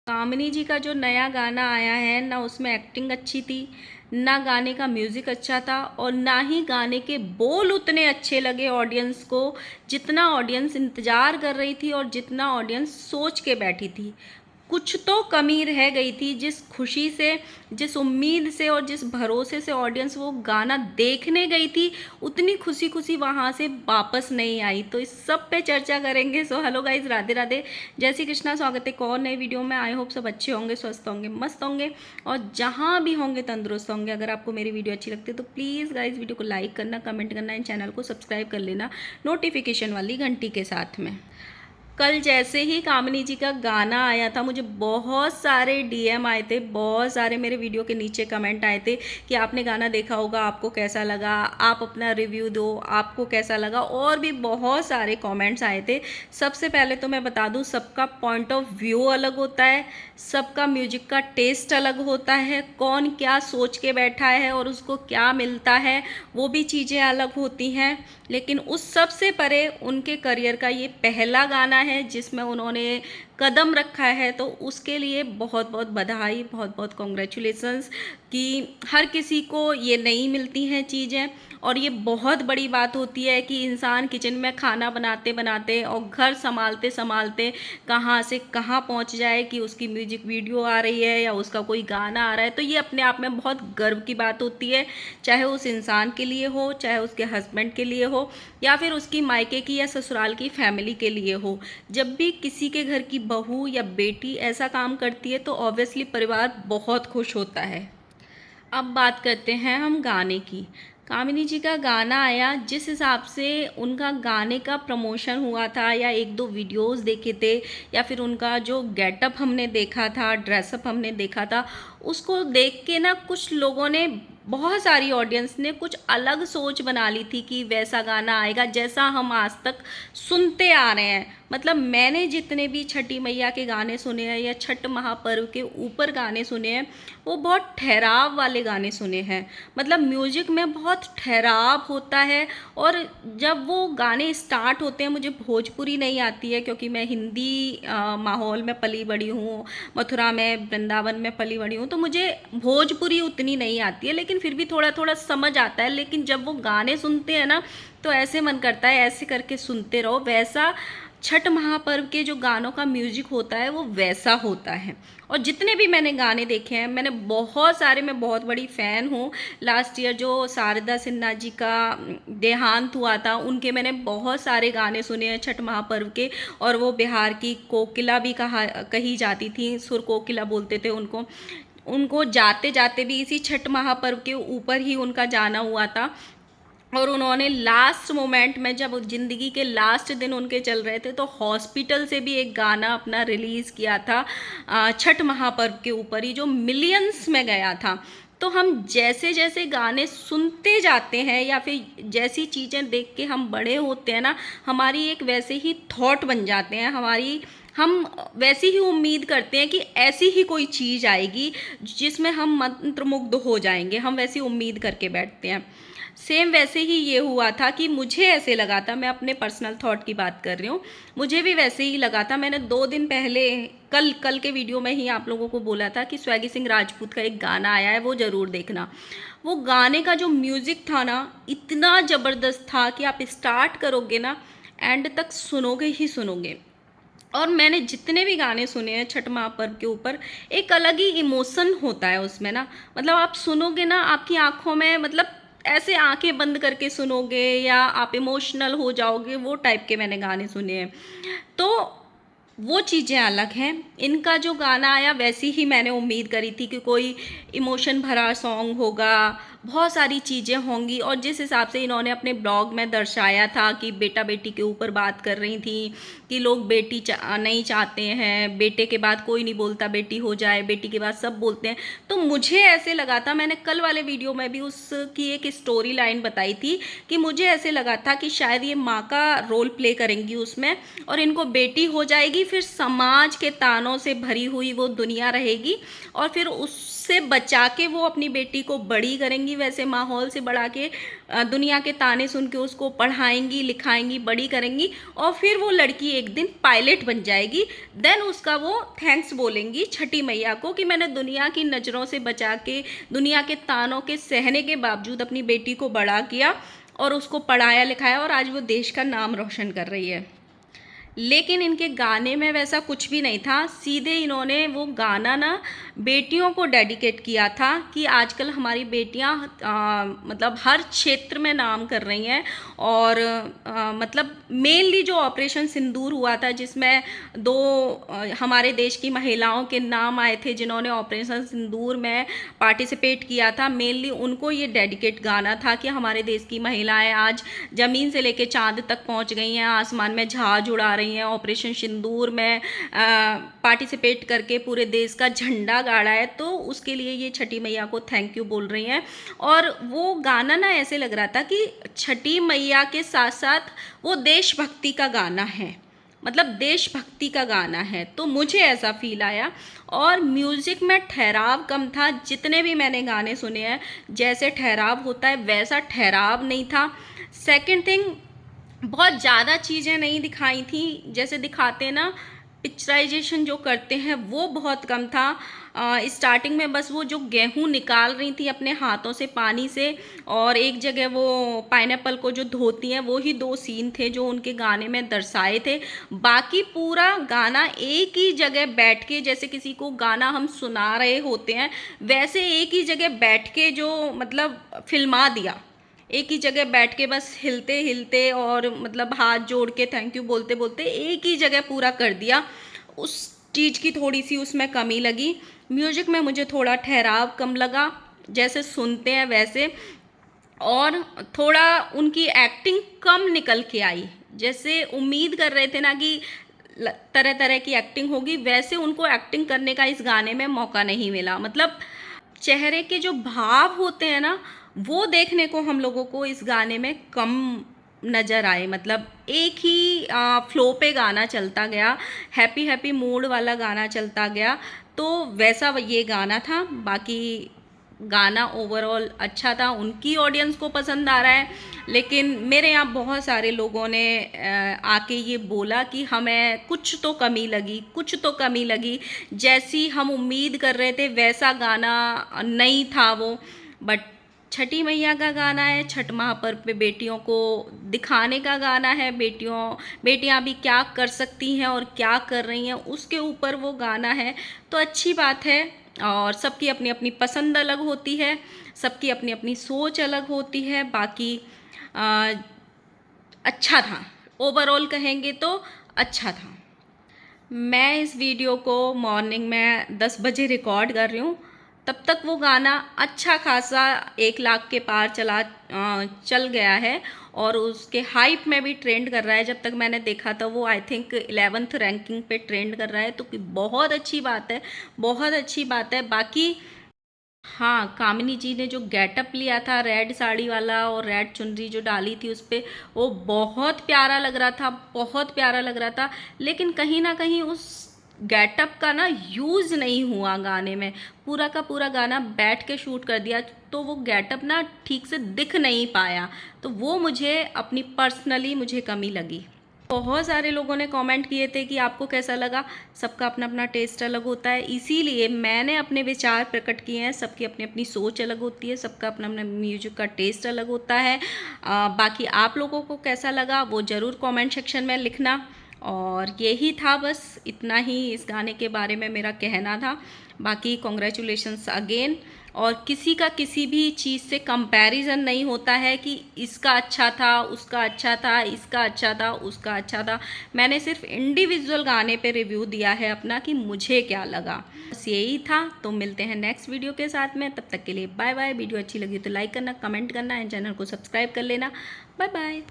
कामिनी जी का जो नया गाना आया है ना, उसमें एक्टिंग अच्छी थी, ना गाने का म्यूज़िक अच्छा था और ना ही गाने के बोल उतने अच्छे लगे ऑडियंस को, जितना ऑडियंस इंतज़ार कर रही थी और जितना ऑडियंस सोच के बैठी थी। कुछ तो कमी रह गई थी। जिस खुशी से, जिस उम्मीद से और जिस भरोसे से ऑडियंस वो गाना देखने गई थी, उतनी खुशी खुशी वहाँ से वापस नहीं आई। तो इस सब पे चर्चा करेंगे। So hello guys, Radhe Radhe, जय श्री कृष्णा। स्वागत है एक और नए वीडियो में। आई होप सब अच्छे होंगे, स्वस्थ होंगे, मस्त होंगे और जहाँ भी होंगे तंदुरुस्त होंगे। अगर आपको मेरी वीडियो अच्छी लगती है तो प्लीज़ गाइज वीडियो को लाइक करना, कमेंट करना, इन चैनल को सब्सक्राइब कर लेना नोटिफिकेशन वाली घंटी के साथ में। कल जैसे ही कामिनी जी का गाना आया था, मुझे बहुत सारे डीएम आए थे, बहुत सारे मेरे वीडियो के नीचे कमेंट आए थे कि आपने गाना देखा होगा, आपको कैसा लगा, आप अपना रिव्यू दो, आपको कैसा लगा, और भी बहुत सारे कमेंट्स आए थे। सबसे पहले तो मैं बता दूं, सबका पॉइंट ऑफ व्यू अलग होता है, सबका म्यूजिक का टेस्ट अलग होता है, कौन क्या सोच के बैठा है और उसको क्या मिलता है वो भी चीज़ें अलग होती हैं। लेकिन उस सब से परे उनके करियर का ये पहला गाना है जिसमें उन्होंने कदम रखा है, तो उसके लिए बहुत बहुत बधाई, बहुत बहुत कॉन्ग्रेचुलेसन्स कि हर किसी को ये नहीं मिलती हैं चीज़ें। और ये बहुत बड़ी बात होती है कि इंसान किचन में खाना बनाते बनाते और घर संभालते संभालते कहाँ से कहाँ पहुँच जाए कि उसकी म्यूजिक वीडियो आ रही है या उसका कोई गाना आ रहा है। तो ये अपने आप में बहुत गर्व की बात होती है, चाहे उस इंसान के लिए हो, चाहे उसके हस्बैंड के लिए हो, या फिर उसकी मायके की या ससुराल की फैमिली के लिए हो। जब भी किसी के घर की बहू या बेटी ऐसा काम करती है तो ऑब्वियसली परिवार बहुत खुश होता है। अब बात करते हैं हम गाने की। कामिनी जी का गाना आया, जिस हिसाब से उनका गाने का प्रमोशन हुआ था या एक दो वीडियोस देखे थे या फिर उनका जो गेटअप हमने देखा था, ड्रेसअप हमने देखा था, उसको देख के ना कुछ लोगों ने, बहुत सारी ऑडियंस ने कुछ अलग सोच बना ली थी कि वैसा गाना आएगा जैसा हम आज तक सुनते आ रहे हैं। मतलब मैंने जितने भी छठी मैया के गाने सुने हैं या छठ महापर्व के ऊपर गाने सुने हैं, वो बहुत ठहराव वाले गाने सुने हैं। मतलब म्यूजिक में बहुत ठहराव होता है। और जब वो गाने स्टार्ट होते हैं, मुझे भोजपुरी नहीं आती है क्योंकि मैं हिंदी माहौल में पली बड़ी हूँ, मथुरा में, वृंदावन में पली बड़ी हूँ, तो मुझे भोजपुरी उतनी नहीं आती है, लेकिन फिर भी थोड़ा थोड़ा समझ आता है। लेकिन जब वो गाने सुनते हैं ना, तो ऐसे मन करता है ऐसे करके सुनते रहो। वैसा छठ महापर्व के जो गानों का म्यूजिक होता है वो वैसा होता है। और जितने भी मैंने गाने देखे हैं, मैंने बहुत सारे, मैं बहुत बड़ी फ़ैन हूँ। लास्ट ईयर जो शारदा सिन्हा जी का देहांत हुआ था, उनके मैंने बहुत सारे गाने सुने हैं छठ महापर्व के। और वो बिहार की कोकिला भी कही जाती थी, सुर कोकिला बोलते थे उनको। उनको जाते जाते भी इसी छठ महापर्व के ऊपर ही उनका जाना हुआ था। और उन्होंने लास्ट मोमेंट में, जब ज़िंदगी के लास्ट दिन उनके चल रहे थे, तो हॉस्पिटल से भी एक गाना अपना रिलीज़ किया था छठ महापर्व के ऊपर ही, जो मिलियंस में गया था। तो हम जैसे जैसे गाने सुनते जाते हैं या फिर जैसी चीज़ें देख के हम बड़े होते हैं ना, हमारी एक वैसे ही थॉट बन जाते हैं, हम वैसी ही उम्मीद करते हैं कि ऐसी ही कोई चीज़ आएगी जिसमें हम मंत्रमुग्ध हो जाएंगे, हम वैसी उम्मीद करके बैठते हैं। सेम वैसे ही ये हुआ था कि मुझे ऐसे लगा था, मैं अपने पर्सनल थॉट की बात कर रही हूँ, मुझे भी वैसे ही लगा था। मैंने 2 दिन पहले, कल के वीडियो में ही आप लोगों को बोला था कि स्वैगी सिंह राजपूत का एक गाना आया है, वो ज़रूर देखना। वो गाने का जो म्यूज़िक था ना, इतना ज़बरदस्त था कि आप स्टार्ट करोगे ना, एंड तक सुनोगे ही सुनोगे। और मैंने जितने भी गाने सुने हैं छठ महापर्व के ऊपर, एक अलग ही इमोशन होता है उसमें ना। मतलब आप सुनोगे ना, आपकी आंखों में, मतलब ऐसे आंखें बंद करके सुनोगे या आप इमोशनल हो जाओगे, वो टाइप के मैंने गाने सुने हैं। तो वो चीज़ें अलग हैं। इनका जो गाना आया, वैसी ही मैंने उम्मीद करी थी कि कोई इमोशन भरा सॉन्ग होगा, बहुत सारी चीज़ें होंगी। और जिस हिसाब से इन्होंने अपने ब्लॉग में दर्शाया था कि बेटा बेटी के ऊपर बात कर रही थी कि लोग बेटी नहीं चाहते हैं, बेटे के बाद कोई नहीं बोलता बेटी हो जाए, बेटी के बाद सब बोलते हैं। तो मुझे ऐसे लगा था, मैंने कल वाले वीडियो में भी उसकी एक स्टोरी लाइन बताई थी कि मुझे ऐसे लगा था कि शायद ये माँ का रोल प्ले करेंगी उसमें, और इनको बेटी हो जाएगी, फिर समाज के तानों से भरी हुई वो दुनिया रहेगी, और फिर उससे बचा के वो अपनी बेटी को बड़ी करेंगी, वैसे माहौल से बढ़ा के दुनिया के ताने सुन के उसको पढ़ाएंगी, लिखाएंगी, बड़ी करेंगी और फिर वो लड़की एक दिन पायलट बन जाएगी। देन उसका वो थैंक्स बोलेंगी छठी मैया को कि मैंने दुनिया की नज़रों से बचा के, दुनिया के तानों के सहने के बावजूद अपनी बेटी को बड़ा किया और उसको पढ़ाया लिखाया और आज वो देश का नाम रोशन कर रही है। लेकिन इनके गाने में वैसा कुछ भी नहीं था। सीधे इन्होंने वो गाना ना बेटियों को डेडिकेट किया था कि आजकल हमारी बेटियां मतलब हर क्षेत्र में नाम कर रही हैं। और मतलब मेनली जो ऑपरेशन सिंदूर हुआ था, जिसमें 2 हमारे देश की महिलाओं के नाम आए थे जिन्होंने ऑपरेशन सिंदूर में पार्टिसिपेट किया था, मेनली उनको ये डेडिकेट गाना था कि हमारे देश की महिलाएं आज ज़मीन से लेके चाँद तक पहुंच गई हैं, आसमान में जहाज उड़ा रही हैं, ऑपरेशन सिंदूर में पार्टिसिपेट करके पूरे देश का झंडा गाड़ा है। तो उसके लिए ये छठी मैया को थैंक यू बोल रही हैं। और वो गाना ना ऐसे लग रहा था कि छठी मैया के साथ साथ वो देशभक्ति का गाना है, मतलब देशभक्ति का गाना है। तो मुझे ऐसा फील आया। और म्यूज़िक में ठहराव कम था। जितने भी मैंने गाने सुने हैं, जैसे ठहराव होता है वैसा ठहराव नहीं था। सेकंड थिंग, बहुत ज़्यादा चीज़ें नहीं दिखाई थी। जैसे दिखाते हैं ना, पिक्चराइजेशन जो करते हैं वो बहुत कम था। स्टार्टिंग में बस वो जो गेहूं निकाल रही थी अपने हाथों से पानी से, और एक जगह वो पाइनएप्पल को जो धोती हैं, वो ही 2 सीन थे जो उनके गाने में दर्शाए थे। बाकी पूरा गाना एक ही जगह बैठ के, जैसे किसी को गाना हम सुना रहे होते हैं वैसे एक ही जगह बैठ के जो मतलब फिल्मा दिया। एक ही जगह बैठ के बस हिलते हिलते और मतलब हाथ जोड़ के थैंक यू बोलते बोलते एक ही जगह पूरा कर दिया। उस चीज़ की थोड़ी सी उसमें कमी लगी। म्यूजिक में मुझे थोड़ा ठहराव कम लगा, जैसे सुनते हैं वैसे। और थोड़ा उनकी एक्टिंग कम निकल के आई। जैसे उम्मीद कर रहे थे ना कि तरह तरह की एक्टिंग होगी, वैसे उनको एक्टिंग करने का इस गाने में मौका नहीं मिला। मतलब चेहरे के जो भाव होते हैं ना, वो देखने को हम लोगों को इस गाने में कम नज़र आए। मतलब एक ही फ्लो पे गाना चलता गया, हैप्पी हैप्पी मूड वाला गाना चलता गया। तो वैसा ये गाना था। बाकी गाना ओवरऑल अच्छा था, उनकी ऑडियंस को पसंद आ रहा है। लेकिन मेरे यहाँ बहुत सारे लोगों ने आके ये बोला कि हमें कुछ तो कमी लगी, कुछ तो कमी लगी, जैसी हम उम्मीद कर रहे थे वैसा गाना नहीं था वो। बट छठी मैया का गाना है, छठ महापर्व पे बेटियों को दिखाने का गाना है, बेटियां भी क्या कर सकती हैं और क्या कर रही हैं उसके ऊपर वो गाना है। तो अच्छी बात है। और सबकी अपनी अपनी पसंद अलग होती है, सबकी अपनी अपनी सोच अलग होती है। बाकी अच्छा था, ओवरऑल कहेंगे तो अच्छा था। मैं इस वीडियो को मॉर्निंग में 10 बजे रिकॉर्ड कर रही हूँ। तब तक वो गाना अच्छा खासा 1 लाख के पार चल गया है और उसके हाइप में भी ट्रेंड कर रहा है। जब तक मैंने देखा था वो आई थिंक 11th रैंकिंग पे ट्रेंड कर रहा है। तो बहुत अच्छी बात है, बहुत अच्छी बात है। बाकी हाँ, कामिनी जी ने जो गेटअप लिया था रेड साड़ी वाला और रेड चुनरी जो डाली थी उस पर, वो बहुत प्यारा लग रहा था, बहुत प्यारा लग रहा था। लेकिन कहीं ना कहीं उस गेटअप का ना यूज़ नहीं हुआ गाने में। पूरा का पूरा गाना बैठ के शूट कर दिया तो वो गेटअप ना ठीक से दिख नहीं पाया। तो वो मुझे अपनी पर्सनली मुझे कमी लगी। बहुत सारे लोगों ने कमेंट किए थे कि आपको कैसा लगा। सबका अपना अपना टेस्ट अलग होता है, इसीलिए मैंने अपने विचार प्रकट किए हैं। सबकी अपनी अपनी सोच अलग होती है, सबका अपना अपना म्यूजिक का टेस्ट अलग होता है। बाकी आप लोगों को कैसा लगा वो ज़रूर कमेंट सेक्शन में लिखना। और यही था, बस इतना ही इस गाने के बारे में मेरा कहना था। बाकी कॉन्ग्रेचुलेशंस अगेन। और किसी का किसी भी चीज़ से कंपैरिजन नहीं होता है कि इसका अच्छा था, उसका अच्छा था, इसका अच्छा था, उसका अच्छा था। मैंने सिर्फ इंडिविजुअल गाने पे रिव्यू दिया है अपना कि मुझे क्या लगा, बस यही था। तो मिलते हैं नेक्स्ट वीडियो के साथ में, तब तक के लिए बाय बाय। वीडियो अच्छी लगी तो लाइक करना, कमेंट करना एंड चैनल को सब्सक्राइब कर लेना। Bye bye.